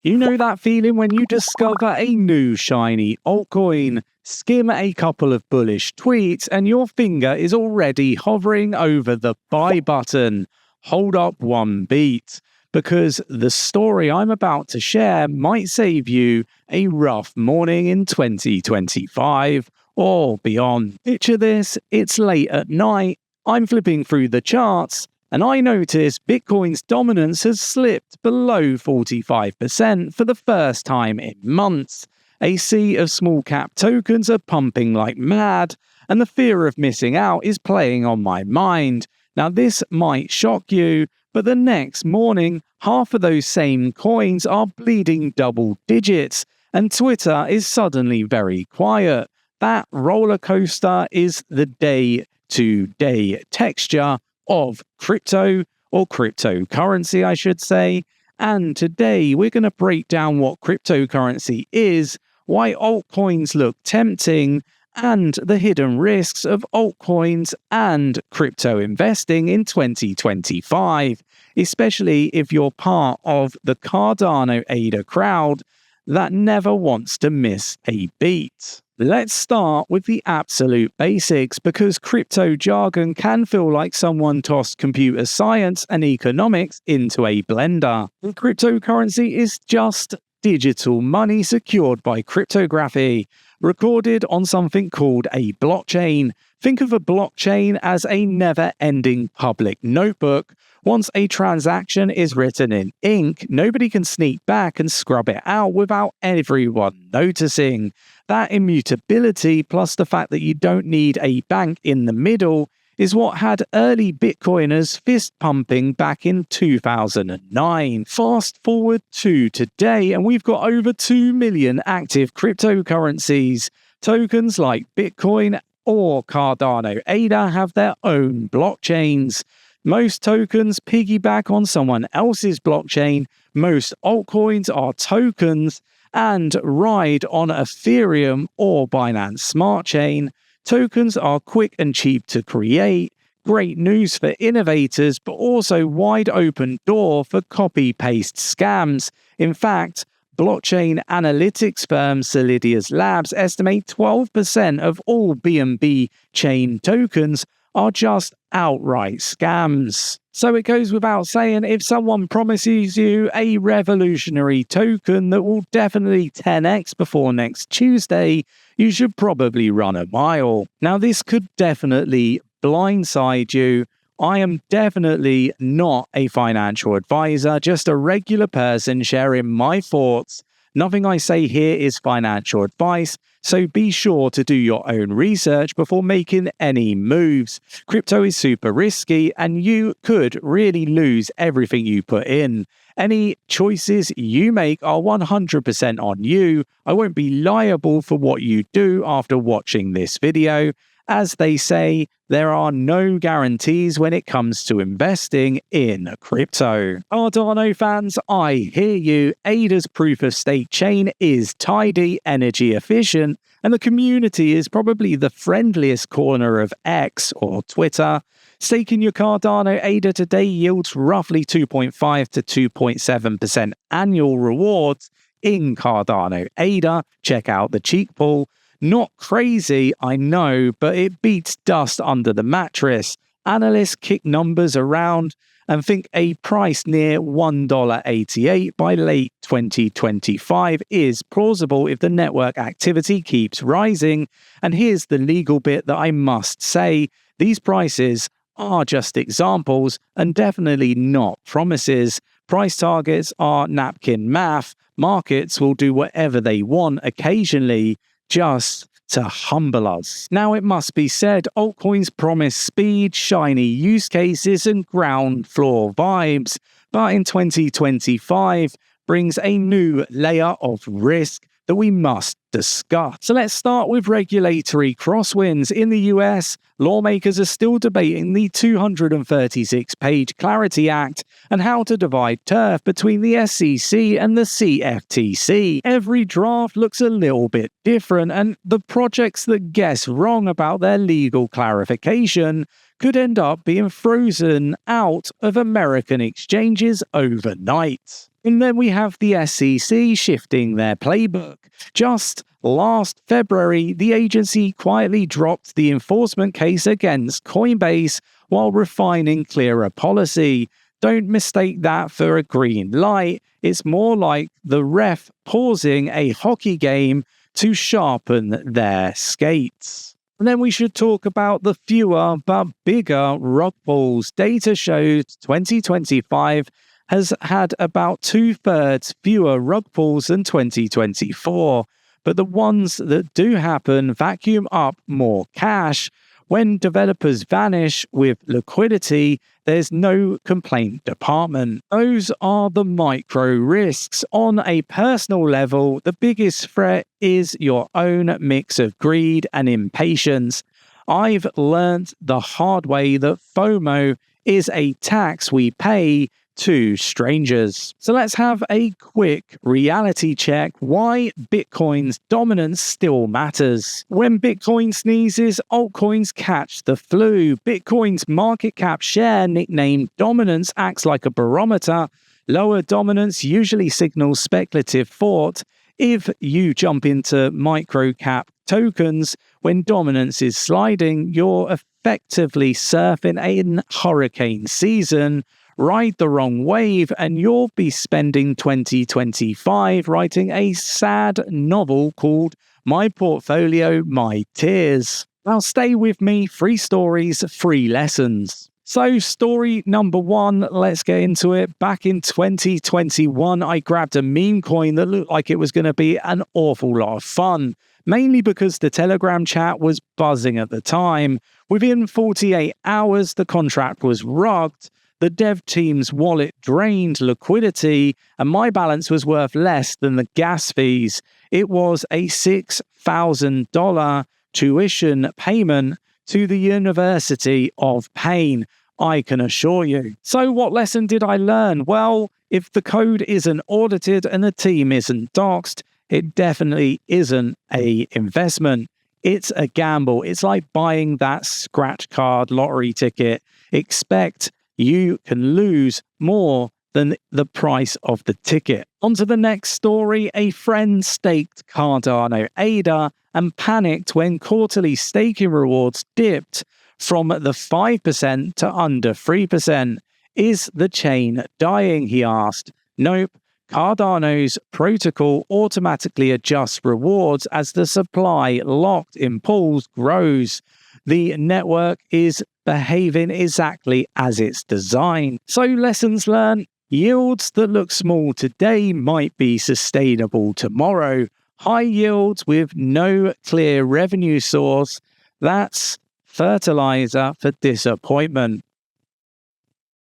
You know that feeling when you discover a new shiny altcoin, skim a couple of bullish tweets, and your finger is already hovering over the buy button. Hold up one beat, because the story I'm about to share might save you a rough morning in 2025 or beyond. Picture this, it's late at night, I'm flipping through the charts, and I notice Bitcoin's dominance has slipped below 45% for the first time in months. A sea of small cap tokens are pumping like mad, and the fear of missing out is playing on my mind. Now this might shock you, but the next morning, half of those same coins are bleeding double digits, and Twitter is suddenly very quiet. That roller coaster is the day-to-day texture of crypto, or cryptocurrency I should say, and today we're going to break down what cryptocurrency is, why altcoins look tempting, and the hidden risks of altcoins and crypto investing in 2025, especially if you're part of the Cardano ADA crowd that never wants to miss a beat. Let's start with the absolute basics, because crypto jargon can feel like someone tossed computer science and economics into a blender. Cryptocurrency is just digital money secured by cryptography, recorded on something called a blockchain. Think of a blockchain as a never-ending public notebook. Once a transaction is written in ink, nobody can sneak back and scrub it out without everyone noticing. That immutability, plus the fact that you don't need a bank in the middle, is what had early Bitcoiners fist-pumping back in 2009. Fast forward to today, and we've got over 2 million active cryptocurrencies. Tokens like Bitcoin or Cardano ADA have their own blockchains. Most tokens piggyback on someone else's blockchain, most altcoins are tokens, and ride on Ethereum or Binance Smart Chain. Tokens are quick and cheap to create, great news for innovators, but also wide open door for copy-paste scams. In fact, blockchain analytics firm Solidius Labs estimate 12% of all BNB chain tokens are just outright scams. So it goes without saying, if someone promises you a revolutionary token that will definitely 10x before next Tuesday, you should probably run a mile. Now this could definitely blindside you. I am definitely not a financial advisor, just a regular person sharing my thoughts. Nothing I say here is financial advice, so be sure to do your own research before making any moves. Crypto is super risky, and you could really lose everything you put in. Any choices you make are 100% on you. I won't be liable for what you do after watching this video. As they say, there are no guarantees when it comes to investing in crypto. Cardano fans, I hear you. ADA's proof-of-stake chain is tidy, energy efficient, and the community is probably the friendliest corner of X or Twitter. Staking your Cardano ADA today yields roughly 2.5 to 2.7% annual rewards in Cardano ADA. Check out the cheek pool. Not crazy, I know, but it beats dust under the mattress. Analysts kick numbers around and think a price near $1.88 by late 2025 is plausible if the network activity keeps rising. And here's the legal bit that I must say. These prices are just examples and definitely not promises. Price targets are napkin math. Markets will do whatever they want occasionally, just to humble us. Now it must be said, altcoins promise speed, shiny use cases, and ground floor vibes, but in 2025 brings a new layer of risk that we must discuss. So let's start with regulatory crosswinds. In the US, lawmakers are still debating the 236-page Clarity Act and how to divide turf between the SEC and the CFTC. Every draft looks a little bit different, and the projects that guess wrong about their legal clarification could end up being frozen out of American exchanges overnight. And then we have the SEC shifting their playbook. Just last February, the agency quietly dropped the enforcement case against Coinbase while refining clearer policy. Don't mistake that for a green light. It's more like the ref pausing a hockey game to sharpen their skates. And then we should talk about the fewer but bigger rug pulls. Data shows 2025 has had about 2/3 fewer rug pulls than 2024. But the ones that do happen vacuum up more cash. When developers vanish with liquidity, there's no complaint department. Those are the micro risks. On a personal level, the biggest threat is your own mix of greed and impatience. I've learned the hard way that FOMO is a tax we pay to strangers. So let's have a quick reality check why Bitcoin's dominance still matters. When Bitcoin sneezes, altcoins catch the flu. Bitcoin's market cap share, nicknamed dominance, acts like a barometer. Lower dominance usually signals speculative thought. If you jump into micro cap tokens when dominance is sliding, you're effectively surfing in hurricane season. Ride the wrong wave and you'll be spending 2025 writing a sad novel called My Portfolio, My Tears. Now stay with me, 3 stories, 3 lessons. So story number 1, let's get into it. Back in 2021, I grabbed a meme coin that looked like it was going to be an awful lot of fun, mainly because the Telegram chat was buzzing at the time. Within 48 hours, the contract was rugged. The dev team's wallet drained liquidity, and my balance was worth less than the gas fees. It was a $6,000 tuition payment to the University of Pain, I can assure you. So what lesson did I learn? Well, if the code isn't audited and the team isn't doxxed, it definitely isn't an investment. It's a gamble. It's like buying that scratch card lottery ticket. Expect you can lose more than the price of the ticket. On to the next story. A friend staked Cardano ADA and panicked when quarterly staking rewards dipped from the 5% to under 3%. Is the chain dying, he asked. Nope. Cardano's protocol automatically adjusts rewards as the supply locked in pools grows. The network is behaving exactly as it's designed. So lessons learned, yields that look small today might be sustainable tomorrow. High yields with no clear revenue source, that's fertilizer for disappointment.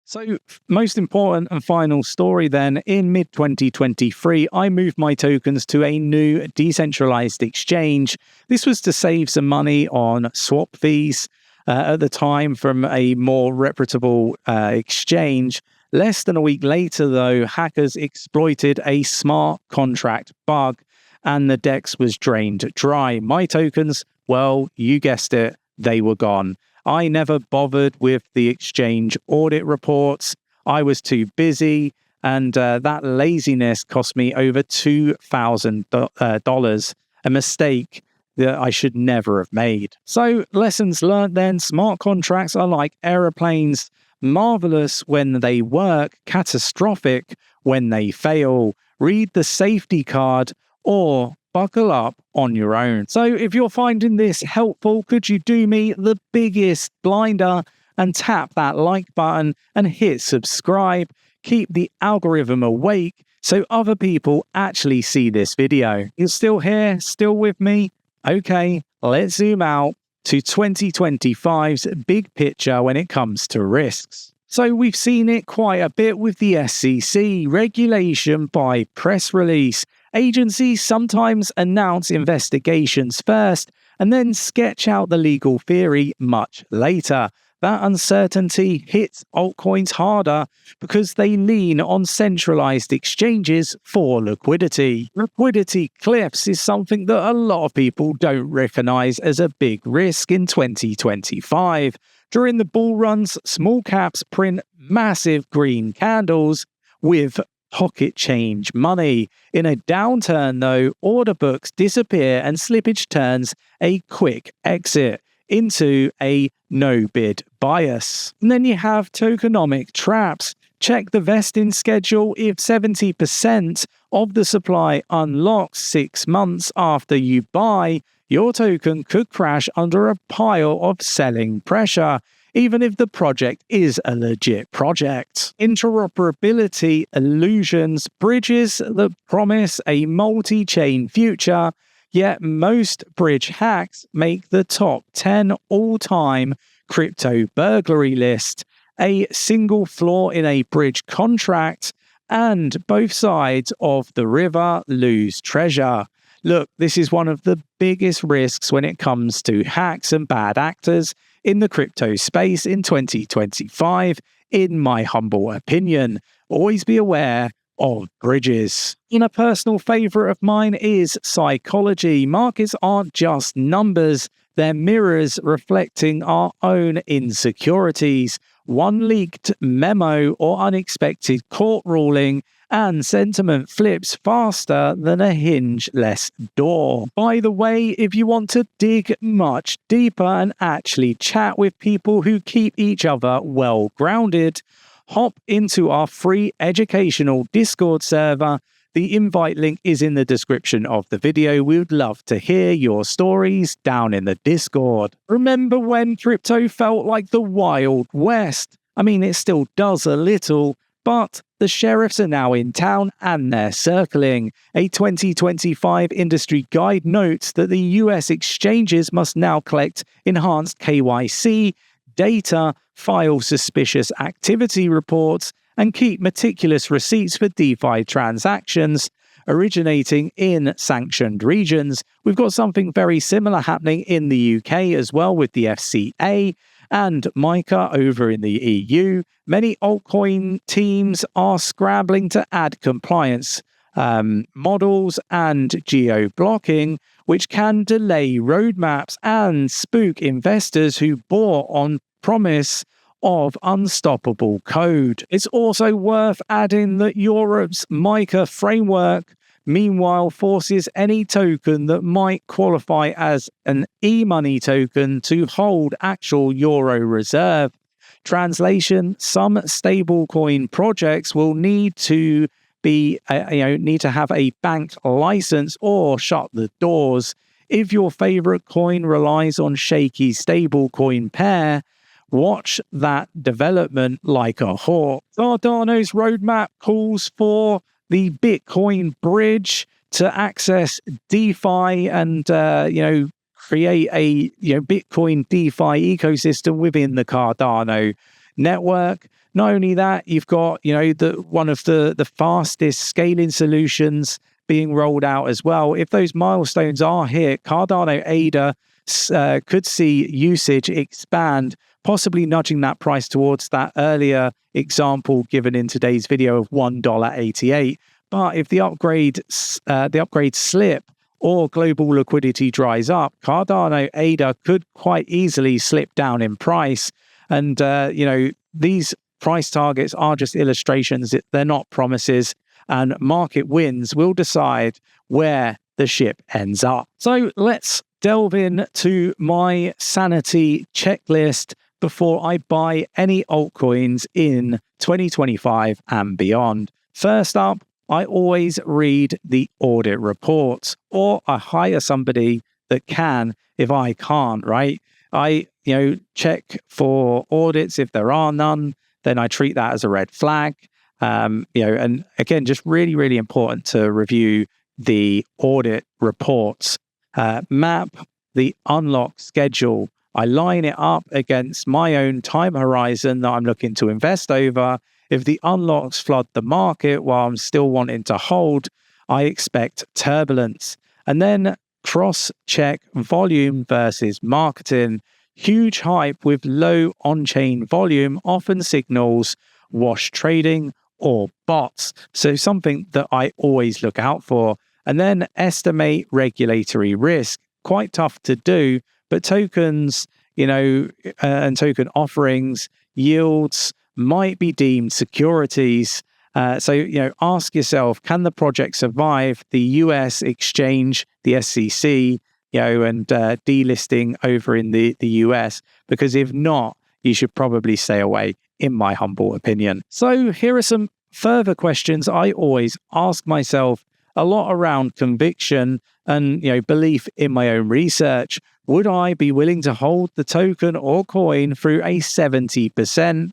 So most important and final story then, in mid-2023, I moved my tokens to a new decentralized exchange. This was to save some money on swap fees at the time from a more reputable exchange. Less than a week later, though, hackers exploited a smart contract bug and the DEX was drained dry. My tokens, well, you guessed it, they were gone. I never bothered with the exchange audit reports. I was too busy, and that laziness cost me over $2,000, a mistake that I should never have made. So lessons learned then, smart contracts are like aeroplanes, marvelous when they work, catastrophic when they fail. Read the safety card or buckle up on your own. So if you're finding this helpful, could you do me the biggest blinder and tap that like button and hit subscribe? Keep the algorithm awake so other people actually see this video. You're still here, still with me? Okay, let's zoom out to 2025's big picture when it comes to risks. So we've seen it quite a bit with the SEC, regulation by press release. Agencies sometimes announce investigations first and then sketch out the legal theory much later. That uncertainty hits altcoins harder because they lean on centralized exchanges for liquidity. Liquidity cliffs is something that a lot of people don't recognize as a big risk in 2025. During the bull runs, small caps print massive green candles with pocket change money. In a downturn, though, order books disappear and slippage turns a quick exit into a no-bid bias. And then you have tokenomic traps. Check the vesting schedule. If 70% of the supply unlocks 6 months after you buy, your token could crash under a pile of selling pressure, even if the project is a legit project. Interoperability illusions, bridges that promise a multi-chain future, yet most bridge hacks make the top 10 all-time crypto burglary list. A single flaw in a bridge contract, and both sides of the river lose treasure. Look, this is one of the biggest risks when it comes to hacks and bad actors in the crypto space in 2025, in my humble opinion. Always be aware of bridges. And a personal favorite of mine is psychology. Markets aren't just numbers, they're mirrors reflecting our own insecurities. One leaked memo or unexpected court ruling and sentiment flips faster than a hinge-less door. By the way, if you want to dig much deeper and actually chat with people who keep each other well grounded, hop into our free educational Discord server. The invite link is in the description of the video. We would love to hear your stories down in the Discord. Remember when crypto felt like the Wild West? I mean, it still does a little, but the sheriffs are now in town and they're circling. A 2025 industry guide notes that the US exchanges must now collect enhanced KYC data, file suspicious activity reports, and keep meticulous receipts for DeFi transactions originating in sanctioned regions. We've got something very similar happening in the UK as well with the FCA and MiCA over in the EU. Many altcoin teams are scrambling to add compliance models and geo-blocking, which can delay roadmaps and spook investors who bore on promise of unstoppable code. It's also worth adding that Europe's MiCA framework, meanwhile, forces any token that might qualify as an e-money token to hold actual euro reserve. Translation: some stablecoin projects will need to have a bank license or shut the doors. If your favorite coin relies on shaky stablecoin pair, watch that development like a hawk. Cardano's roadmap calls for the Bitcoin bridge to access DeFi and create a Bitcoin DeFi ecosystem within the Cardano network. Not only that, you've got one of the fastest scaling solutions being rolled out as well. If those milestones are hit, Cardano ADA could see usage expand, possibly nudging that price towards that earlier example given in today's video of $1.88. But if the upgrades slip or global liquidity dries up, Cardano ADA could quite easily slip down in price. And these price targets are just illustrations; they're not promises. And market wins will decide where the ship ends up. So let's delve into my Sanity checklist before I buy any altcoins in 2025 and beyond. First up, I always read the audit reports, or I hire somebody that can if I can't, right? I check for audits. If there are none, then I treat that as a red flag. And again, just really, really important to review the audit reports. Map the unlock schedule. I line it up against my own time horizon that I'm looking to invest over. If the unlocks flood the market while I'm still wanting to hold, I expect turbulence. And then cross-check volume versus marketing. Huge hype with low on-chain volume often signals wash trading or bots. So something that I always look out for. And then estimate regulatory risk. Quite tough to do, but tokens, and token offerings, yields might be deemed securities. So ask yourself, can the project survive the US exchange, the SEC, and delisting over in the US? Because if not, you should probably stay away, in my humble opinion. So here are some further questions I always ask myself, a lot around conviction and belief in my own research. Would I be willing to hold the token or coin through a 70%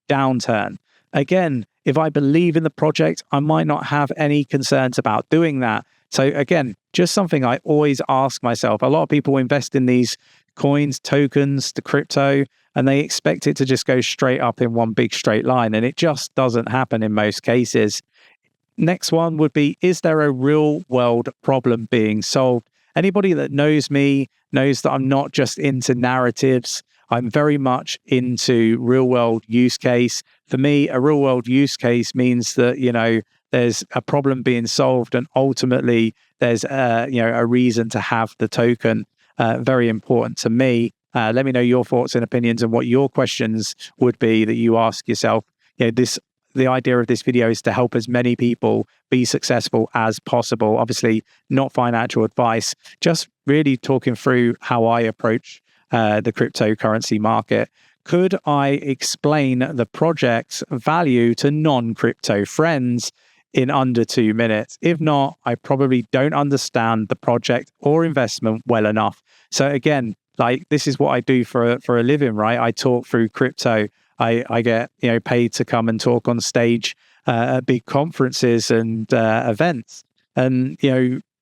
downturn? Again, if I believe in the project, I might not have any concerns about doing that. So again, just something I always ask myself. A lot of people invest in these coins, tokens, the crypto, and they expect it to just go straight up in one big straight line. And it just doesn't happen in most cases. Next one would be, is there a real world problem being solved? Anybody that knows me knows that I'm not just into narratives. I'm very much into real world use case. For me, a real world use case means that, there's a problem being solved and ultimately there's a reason to have the token. Very important to me. Let me know your thoughts and opinions and what your questions would be that you ask yourself. The idea of this video is to help as many people be successful as possible. Obviously, not financial advice, just really talking through how I approach the cryptocurrency market. Could I explain the project's value to non-crypto friends in under 2 minutes? If not, I probably don't understand the project or investment well enough. So again, this is what I do for a living, right? I talk through crypto. I get paid to come and talk on stage at big conferences and events, and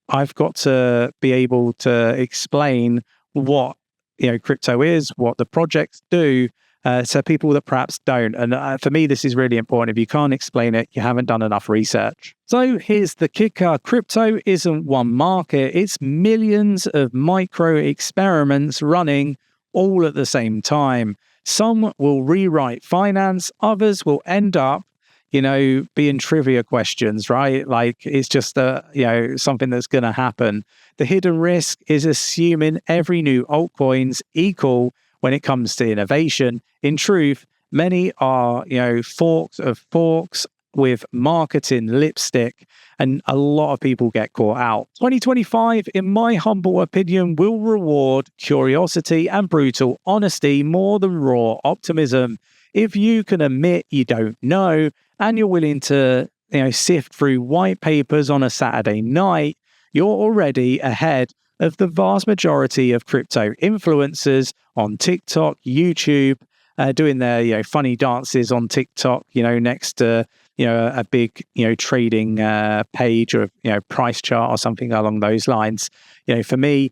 I've got to be able to explain what crypto is, what the projects do, to people that perhaps don't. And for me, this is really important. If you can't explain it, you haven't done enough research. So here's the kicker: crypto isn't one market; it's millions of micro experiments running all at the same time. Some will rewrite finance, others will end up, being trivia questions, right? Like it's just something that's going to happen. The hidden risk is assuming every new altcoin's equal when it comes to innovation. In truth, many are, forks of forks with marketing lipstick, and a lot of people get caught out. 2025, in my humble opinion, will reward curiosity and brutal honesty more than raw optimism. If you can admit you don't know and you're willing to, sift through white papers on a Saturday night, you're already ahead of the vast majority of crypto influencers on TikTok, YouTube, doing their funny dances on TikTok, next to a big trading page or price chart or something along those lines. For me,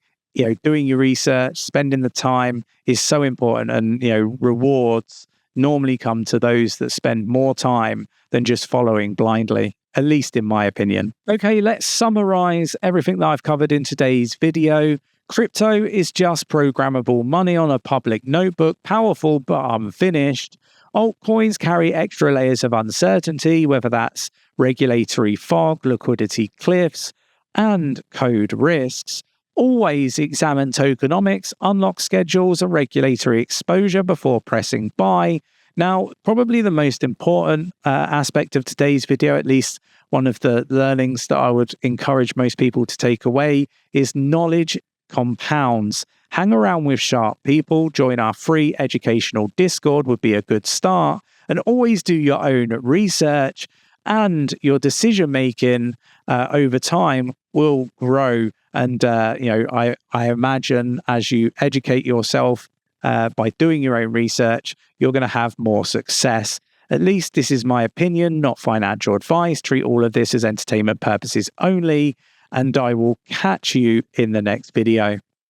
doing your research, spending the time is so important, and rewards normally come to those that spend more time than just following blindly, at least in my opinion. Okay, let's summarize everything that I've covered in today's video. Crypto is just programmable money on a public notebook, powerful but unfinished. Altcoins carry extra layers of uncertainty, whether that's regulatory fog, liquidity cliffs, and code risks. Always examine tokenomics, unlock schedules, and regulatory exposure before pressing buy. Now, probably the most important aspect of today's video, at least one of the learnings that I would encourage most people to take away, is knowledge compounds. Hang around with sharp people, join our free educational Discord would be a good start, and always do your own research, and your decision making over time will grow. And I imagine as you educate yourself by doing your own research, you're going to have more success. At least this is my opinion, not financial advice. Treat all of this as entertainment purposes only, and I will catch you in the next video.